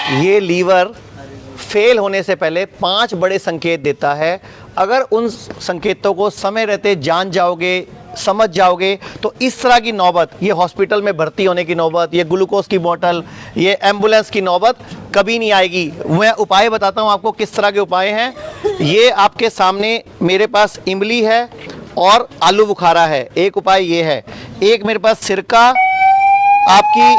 ये liver fail होने से पहले 5 बड़े संकेत देता है। अगर उन संकेतों को समय रहते जान जाओगे, समझ जाओगे, तो इस तरह की नौबत, ये हॉस्पिटल में भर्ती होने की नौबत, ये ग्लूकोज की बोतल, ये एम्बुलेंस की नौबत कभी नहीं आएगी। मैं उपाय बताता हूँ आपको किस तरह के उपाय हैं। ये आपके सामने मेरे पास इमली है और आलू बुखारा है, एक उपाय ये है। एक मेरे पास सिरका, आपकी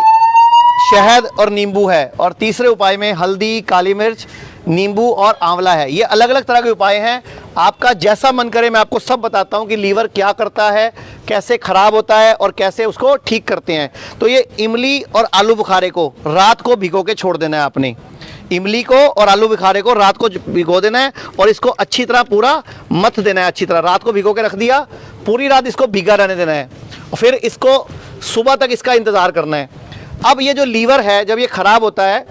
शहद और नींबू है, और तीसरे उपाय में हल्दी, काली मिर्च, नींबू और आंवला है। ये अलग अलग तरह के उपाय हैं, आपका जैसा मन करे मैं आपको सब बताता हूं कि लीवर क्या करता है, कैसे खराब होता है और कैसे उसको ठीक करते हैं। तो ये इमली और आलू बुखारे को रात को भिगो के छोड़ देना है आपने। इमली को और आलू बुखारे को रात को भिगो देना है और इसको अच्छी तरह पूरा मथ देना है। अच्छी तरह रात को भिगो के रख दिया, पूरी रात इसको भीगा रहने देना है और फिर इसको सुबह तक इसका इंतज़ार करना है। अब ये जो लीवर है जब ये खराब होता है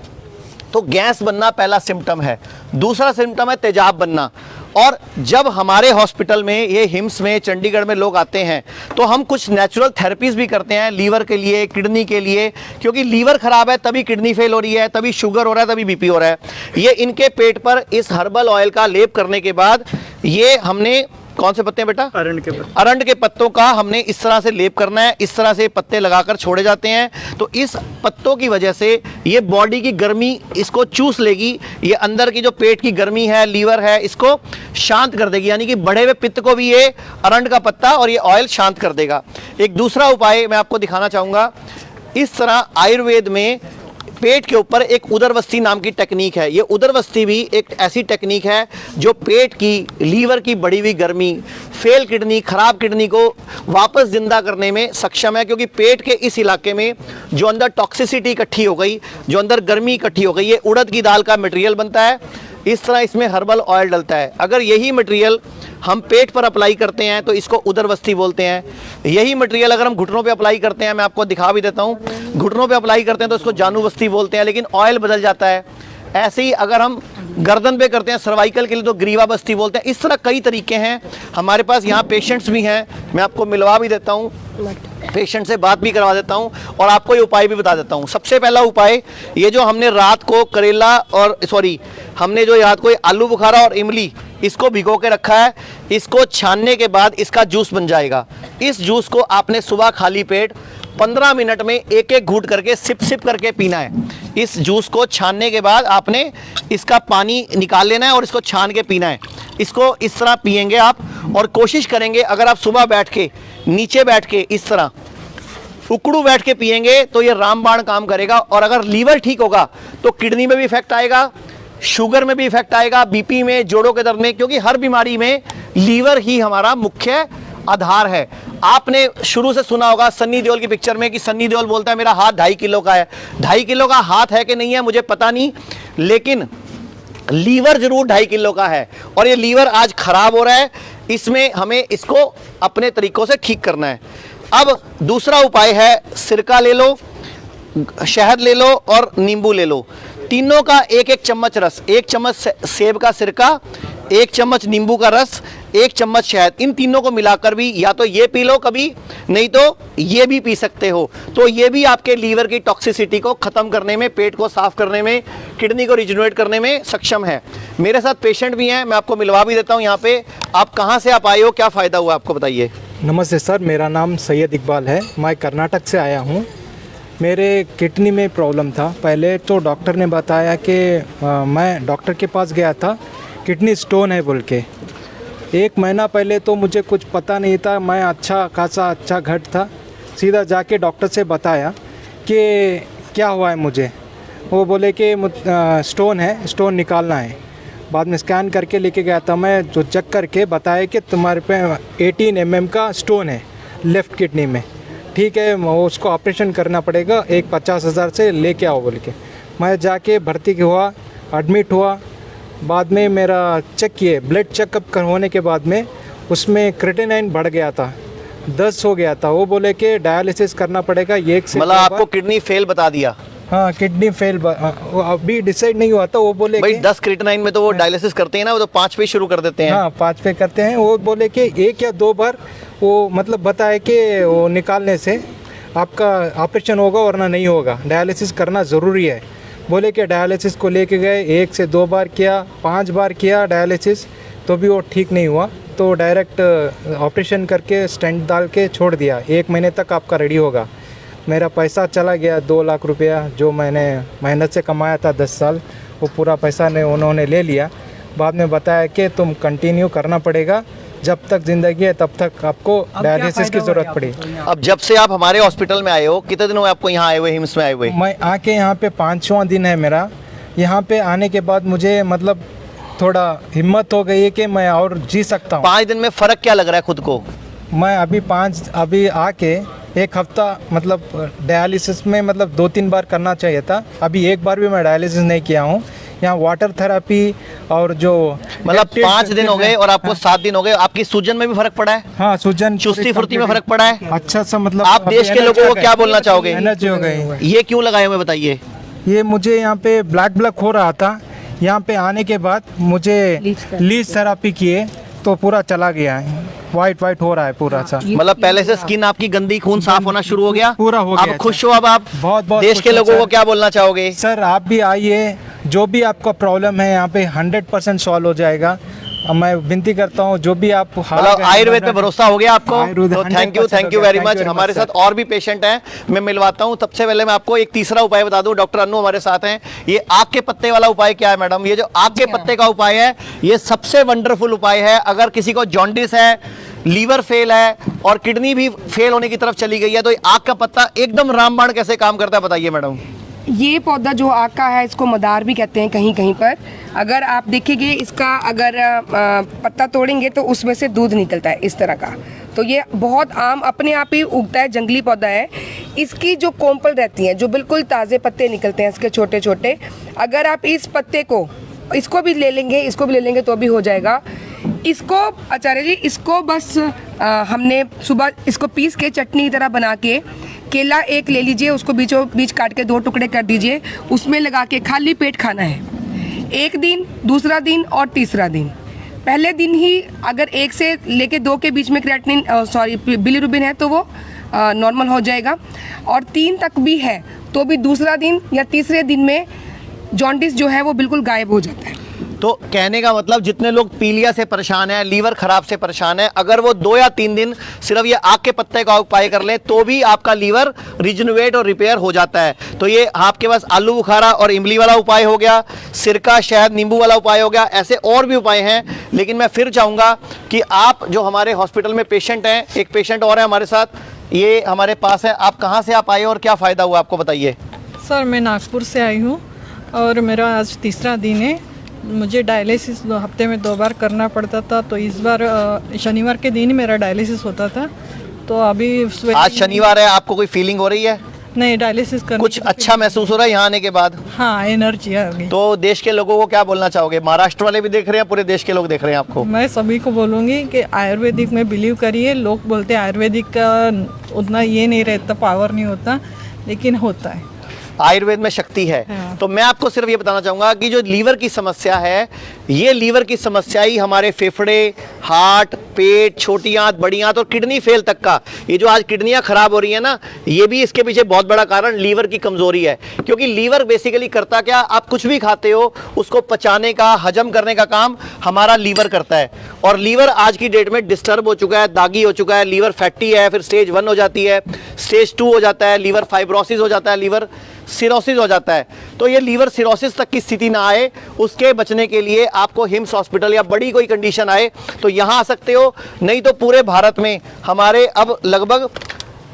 तो गैस बनना पहला सिम्टम है, दूसरा सिम्टम है तेजाब बनना। और जब हमारे हॉस्पिटल में, ये हिम्स में, चंडीगढ़ में लोग आते हैं तो हम कुछ नेचुरल थेरेपीज भी करते हैं लीवर के लिए, किडनी के लिए, क्योंकि लीवर खराब है तभी किडनी फेल हो रही है, तभी शुगर हो रहा है, तभी बीपी हो रहा है। ये इनके पेट पर इस हर्बल ऑयल का लेप करने के बाद, ये हमने कौन से पत्ते हैं बेटा? अरंड के पत्तों का हमने इस तरह से लेप करना है। इस तरह से पत्ते लगाकर छोड़े जाते हैं तो इस पत्तों की वजह से ये बॉडी की गर्मी इसको चूस लेगी। ये अंदर की जो पेट की गर्मी है, लीवर है, इसको शांत कर देगी। यानी कि बढ़े हुए पित्त को भी ये अरंड का पत्ता और ये ऑयल शांत कर देगा। एक दूसरा उपाय मैं आपको दिखाना चाहूँगा। इस तरह आयुर्वेद में पेट के ऊपर एक उदरवस्ती नाम की टेक्निक है। ये उदरवस्ती भी एक ऐसी टेक्निक है जो पेट की, लीवर की बढ़ी हुई गर्मी, फेल किडनी, खराब किडनी को वापस जिंदा करने में सक्षम है। क्योंकि पेट के इस इलाके में जो अंदर टॉक्सिसिटी इकट्ठी हो गई, जो अंदर गर्मी इकट्ठी हो गई, ये उड़द की दाल का मटेरियल बनता है। इस तरह इसमें हर्बल ऑयल डलता है। अगर यही मटेरियल हम पेट पर अप्लाई करते हैं तो इसको उदरवस्ती बोलते हैं। यही मटेरियल अगर हम घुटनों पे अप्लाई करते हैं, मैं आपको दिखा भी देता हूँ, घुटनों पे अप्लाई करते हैं तो इसको जानूवस्ती बोलते हैं, लेकिन ऑयल बदल जाता है। ऐसे ही अगर हम गर्दन पे करते हैं, सर्वाइकल के लिए, तो ग्रीवा बस्ती बोलते हैं। इस तरह कई तरीके हैं हमारे पास। यहाँ पेशेंट्स भी हैं, मैं आपको मिलवा भी देता हूँ, पेशेंट से बात भी करवा देता हूँ और आपको ये उपाय भी बता देता हूँ। सबसे पहला उपाय, ये जो हमने रात को करेला और हमने जो रात को आलू बुखारा और इमली इसको भिगो के रखा है, इसको छानने के बाद इसका जूस बन जाएगा। इस जूस को आपने सुबह खाली पेट 15 मिनट में एक एक घूंट करके सिप सिप करके पीना है। इस जूस को छानने के बाद आपने इसका पानी निकाल लेना है और इसको छान के पीना है। इसको इस तरह पिएंगे आप, और कोशिश करेंगे अगर आप सुबह बैठ के, नीचे बैठ के, इस तरह उकड़ू बैठ के पिएंगे तो ये रामबाण काम करेगा। और अगर लीवर ठीक होगा तो किडनी में भी इफेक्ट आएगा, शुगर में भी इफेक्ट आएगा, बीपी में, जोड़ों के दर्द में, क्योंकि हर बीमारी में लीवर ही हमारा मुख्य आधार है। आपने शुरू से सुना होगा सन्नी देओल की पिक्चर में कि सन्नी देओल बोलता है मेरा हाथ 2.5 किलो का है। 2.5 किलो का हाथ है कि नहीं है मुझे पता नहीं, लेकिन लीवर जरूर 2.5 किलो का है। और ये लीवर आज खराब हो रहा है, इसमें हमें इसको अपने तरीकों से ठीक करना है। अब दूसरा उपाय है, सिरका ले लो, शहद ले लो और नींबू ले लो। तीनों का एक एक चम्मच रस, 1 चम्मच सेब का सिरका, 1 चम्मच नींबू का रस, 1 चम्मच शहद, इन तीनों को मिलाकर भी या तो ये पी लो कभी, नहीं तो ये भी पी सकते हो। तो ये भी आपके लीवर की टॉक्सिसिटी को ख़त्म करने में, पेट को साफ करने में, किडनी को रिजुनेट करने में सक्षम है। मेरे साथ पेशेंट भी हैं, मैं आपको मिलवा भी देता हूँ यहाँ पे। आप कहाँ से आप आए हो, क्या फ़ायदा हुआ आपको, बताइए। नमस्ते सर, मेरा नाम सैयद इकबाल है, मैं कर्नाटक से आया हूँ। मेरे किडनी में प्रॉब्लम था पहले, तो डॉक्टर ने बताया कि मैं डॉक्टर के पास गया था, किडनी स्टोन है बोल के। 1 महीना पहले तो मुझे कुछ पता नहीं था, मैं अच्छा घट था। सीधा जाके डॉक्टर से बताया कि क्या हुआ है मुझे। वो बोले कि स्टोन है, स्टोन निकालना है। बाद में स्कैन करके लेके गया था मैं, जो चेक करके बताया कि तुम्हारे पे 18 mm का स्टोन है लेफ़्ट किडनी में। ठीक है, उसको ऑपरेशन करना पड़ेगा, 50,000 से लेके आओ बोल के। मैं जाके भर्ती हुआ, एडमिट हुआ। बाद में मेरा चेक किए, ब्लड चेकअप होने के बाद में उसमें क्रिएटिनिन बढ़ गया था, 10 हो गया था। वो बोले कि डायलिसिस करना पड़ेगा। मतलब आपको किडनी फेल बता दिया? हाँ, किडनी फेल अभी डिसाइड नहीं हुआ था। वो बोले भाई 10 क्रिएटिनिन में तो वो डायलिसिस करते हैं ना, वो तो 5 पे शुरू कर देते हैं। हाँ, 5 पे करते हैं। वो बोले कि 1 या 2 बार वो मतलब बताए कि वो निकालने से आपका ऑपरेशन होगा वरना नहीं होगा, डायलिसिस करना ज़रूरी है। बोले कि डायलिसिस को लेके गए, 1 से 2 बार किया, 5 बार किया डायलिसिस, तो भी वो ठीक नहीं हुआ। तो डायरेक्ट ऑपरेशन करके स्टेंट डाल के छोड़ दिया, 1 महीने तक आपका रेडी होगा। मेरा पैसा चला गया 2 लाख रुपया, जो मैंने मेहनत से कमाया था 10 साल, वो पूरा पैसा उन्होंने ले लिया। बाद में बताया कि तुम कंटिन्यू करना पड़ेगा, जब तक ज़िंदगी है तब तक आपको डायलिसिस की ज़रूरत पड़ी। अब जब से आप हमारे हॉस्पिटल में आए हो, कितने दिन हुए आपको यहाँ आए हुए, हिम्स में आए हुए? मैं आके यहाँ पे 5वां दिन है मेरा। यहाँ पे आने के बाद मुझे मतलब थोड़ा हिम्मत हो गई है कि मैं और जी सकता हूँ। 5 दिन में फ़र्क क्या लग रहा है खुद को? मैं अभी आके 1 हफ्ता मतलब डायलिसिस में मतलब 2-3 बार करना चाहिए था, अभी 1 बार भी मैं डायलिसिस नहीं किया हूँ। यहाँ वाटर थेरेपी और जो मतलब 5 दिन हो गए और आपको 7 दिन हो गए, आपकी सूजन में भी फर्क पड़ा है? हाँ, सूजन, चुस्ती फुर्ती में फर्क पड़ा है? अच्छा सा मतलब आप देश के लोगों को क्या बोलना चाहोगे? एनर्जी हो गई। ये क्यों लगाए हुए बताइए? ये मुझे यहाँ पे ब्लड ब्लॉक हो रहा था, यहाँ पे आने के बाद मुझे लीच थेरेपी किए तो पूरा चला गया है, वाइट हो रहा है पूरा सा। मतलब पहले से स्किन आपकी गंदी, खून साफ होना शुरू हो गया? पूरा हो गया। अब खुश हो? अब आप बहुत देश के लोगों को क्या बोलना चाहोगे? सर आप भी आइए, जो भी आपका प्रॉब्लम है यहाँ पे 100% सॉल्व हो जाएगा। मैं विनती करता हूँ, जो भी आप मतलब आयुर्वेद पे भरोसा हो गया आपको, तो थैंक यू वेरी मच। हमारे साथ और भी पेशेंट हैं, मैं मिलवाता हूँ। सबसे पहले मैं आपको एक तीसरा उपाय बता दूं, डॉक्टर अन्नू हमारे साथ हैं। ये आग के पत्ते वाला उपाय क्या है मैडम? ये जो आग के पत्ते का उपाय है, ये सबसे वंडरफुल उपाय है। अगर किसी को जॉन्डिस है, लीवर फेल है और किडनी भी फेल होने की तरफ चली गई है, तो ये आग का पत्ता एकदम रामबाण कैसे काम करता है बताइए मैडम? ये पौधा जो आग का है, इसको मदार भी कहते हैं कहीं कहीं पर। अगर आप देखेंगे इसका अगर पत्ता तोड़ेंगे तो उसमें से दूध निकलता है इस तरह का। तो ये बहुत आम अपने आप ही उगता है, जंगली पौधा है। इसकी जो कोंपल रहती हैं, जो बिल्कुल ताज़े पत्ते निकलते हैं इसके छोटे छोटे, अगर आप इस पत्ते को, इसको भी ले लेंगे तो भी हो जाएगा। इसको आचार्य जी, इसको बस हमने सुबह इसको पीस के चटनी की तरह बना के, केला 1 ले लीजिए, उसको बीचों बीच काट के 2 टुकड़े कर दीजिए, उसमें लगा के खाली पेट खाना है। 1 दिन, दूसरा दिन और तीसरा दिन। पहले दिन ही अगर 1 से लेके 2 के बीच में क्रिएटिनिन बिलिरुबिन है तो वो नॉर्मल हो जाएगा, और 3 तक भी है तो भी दूसरा दिन या तीसरे दिन में जॉन्डिस जो है वो बिल्कुल गायब हो जाता है। तो कहने का मतलब जितने लोग पीलिया से परेशान हैं, लीवर खराब से परेशान है, अगर वो 2 या 3 दिन सिर्फ ये आग के पत्ते का उपाय कर लें तो भी आपका लीवर रिजनरेट और रिपेयर हो जाता है। तो ये आपके पास आलू बुखारा और इमली वाला उपाय हो गया, सिरका शहद नींबू वाला उपाय हो गया, ऐसे और भी उपाय हैं। लेकिन मैं फिर चाहूँगा कि आप जो हमारे हॉस्पिटल में पेशेंट हैं, एक पेशेंट और है हमारे साथ, ये हमारे पास है। आप कहाँ से आप आए और क्या फ़ायदा हुआ आपको बताइए? सर मैं नागपुर से आई हूँ और मेरा आज तीसरा दिन है। मुझे डायलिसिस हफ्ते में 2 बार करना पड़ता था, तो इस बार शनिवार के दिन ही मेरा डायलिसिस होता था। तो अभी आज शनिवार है, आपको कोई फीलिंग हो रही है? नहीं, डायलिसिस करने कुछ अच्छा महसूस हो रहा है यहाँ आने के बाद? हाँ, एनर्जी आ गई। तो देश के लोगों को क्या बोलना चाहोगे? महाराष्ट्र वाले भी देख रहे हैं, पूरे देश के लोग देख रहे हैं आपको। मैं सभी को बोलूँगी कि आयुर्वेदिक में बिलीव करिए। लोग बोलते हैं आयुर्वेदिक का उतना ये नहीं रहता, पावर नहीं होता, लेकिन होता है। आयुर्वेद में शक्ति है। हाँ। तो मैं आपको सिर्फ ये बताना चाहूँगा कि जो लीवर की समस्या है, ये लीवर की समस्या ही हमारे फेफड़े, हार्ट, पेट, छोटी आंत, बड़ी आंत और किडनी फेल तक का, ये जो आज किडनियाँ खराब हो रही है ना, ये भी इसके पीछे बहुत बड़ा कारण लीवर की कमजोरी है। क्योंकि लीवर बेसिकली करता क्या, आप कुछ भी खाते हो उसको पचाने का, हजम करने का काम हमारा लीवर करता है। और लीवर आज की डेट में डिस्टर्ब हो चुका है, दागी हो चुका है, लीवर फैटी है, फिर स्टेज 1 हो जाती है, स्टेज 2 हो जाता है, लीवर फाइब्रोसिस हो जाता है, लीवर सिरोसिस हो जाता है। तो ये लीवर सिरोसिस तक की स्थिति ना आए, उसके बचने के लिए आपको हिम्स हॉस्पिटल या बड़ी कोई कंडीशन आए तो यहाँ आ सकते हो। नहीं तो पूरे भारत में हमारे अब लगभग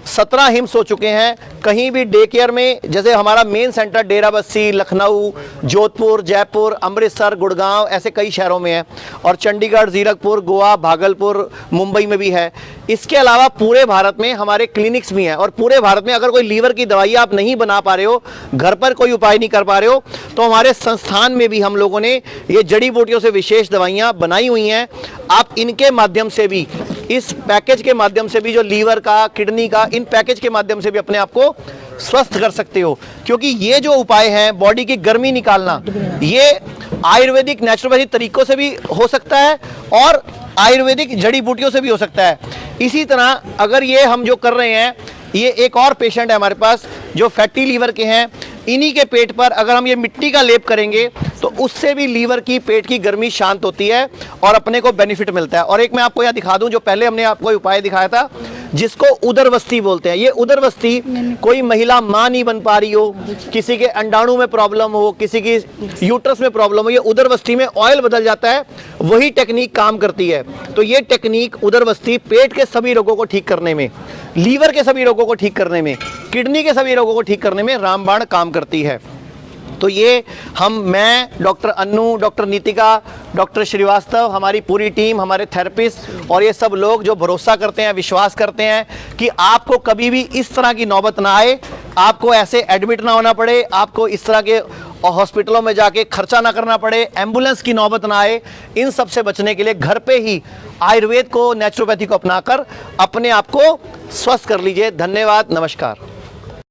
17 हिम्स हो चुके हैं। कहीं भी डे केयर में, जैसे हमारा मेन सेंटर डेराबस्सी, लखनऊ, जोधपुर, जयपुर, अमृतसर, गुड़गांव, ऐसे कई शहरों में है, और चंडीगढ़, जीरकपुर, गोवा, भागलपुर, मुंबई में भी है। इसके अलावा पूरे भारत में हमारे क्लिनिक्स भी हैं। और पूरे भारत में अगर कोई लीवर की दवाई आप नहीं बना पा रहे हो, घर पर कोई उपाय नहीं कर पा रहे हो, तो हमारे संस्थान में भी हम लोगों ने ये जड़ी बूटियों से विशेष दवाइयाँ बनाई हुई हैं। आप इनके माध्यम से भी, इस पैकेज के माध्यम से भी, जो लीवर का, किडनी का, इन पैकेज के माध्यम से भी अपने आप को स्वस्थ कर सकते हो। क्योंकि ये जो उपाय हैं, बॉडी की गर्मी निकालना, ये आयुर्वेदिक नेचुरोपैथी तरीकों से भी हो सकता है और आयुर्वेदिक जड़ी बूटियों से भी हो सकता है। इसी तरह अगर ये हम जो कर रहे हैं, ये एक और पेशेंट है हमारे पास जो फैटी लीवर के हैं, इन्हीं के पेट पर अगर हम ये मिट्टी का लेप करेंगे तो उससे भी लीवर की, पेट की गर्मी शांत होती है और अपने को बेनिफिट मिलता है। और एक मैं आपको यहाँ दिखा दूं, जो पहले हमने आपको उपाय दिखाया था जिसको उदरवस्ती बोलते हैं। ये उदरवस्ती कोई महिला मां नहीं बन पा रही हो, किसी के अंडाणु में प्रॉब्लम हो, किसी की यूट्रस में प्रॉब्लम हो, ये उदरवस्ती में ऑयल बदल जाता है, वही टेक्निक काम करती है। तो ये टेक्निक उदरवस्ती पेट के सभी रोगों को ठीक करने में, लीवर के सभी रोगों को ठीक करने में, किडनी के सभी रोगों को ठीक करने में रामबाण काम करती है। तो ये मैं, doctor Annu, doctor Nitika, doctor Srivastava, हमारी पूरी टीम, हमारे थेरेपिस्ट और ये सब लोग जो भरोसा करते हैं, विश्वास करते हैं कि आपको कभी भी इस तरह की नौबत ना आए, आपको ऐसे एडमिट ना होना पड़े, आपको इस तरह के हॉस्पिटलों में जाके खर्चा ना करना पड़े, एम्बुलेंस की नौबत ना आए। इन सब से बचने के लिए घर पे ही आयुर्वेद को, नेचुरोपैथी को अपनाकर अपने आप को स्वस्थ कर लीजिए। धन्यवाद, नमस्कार।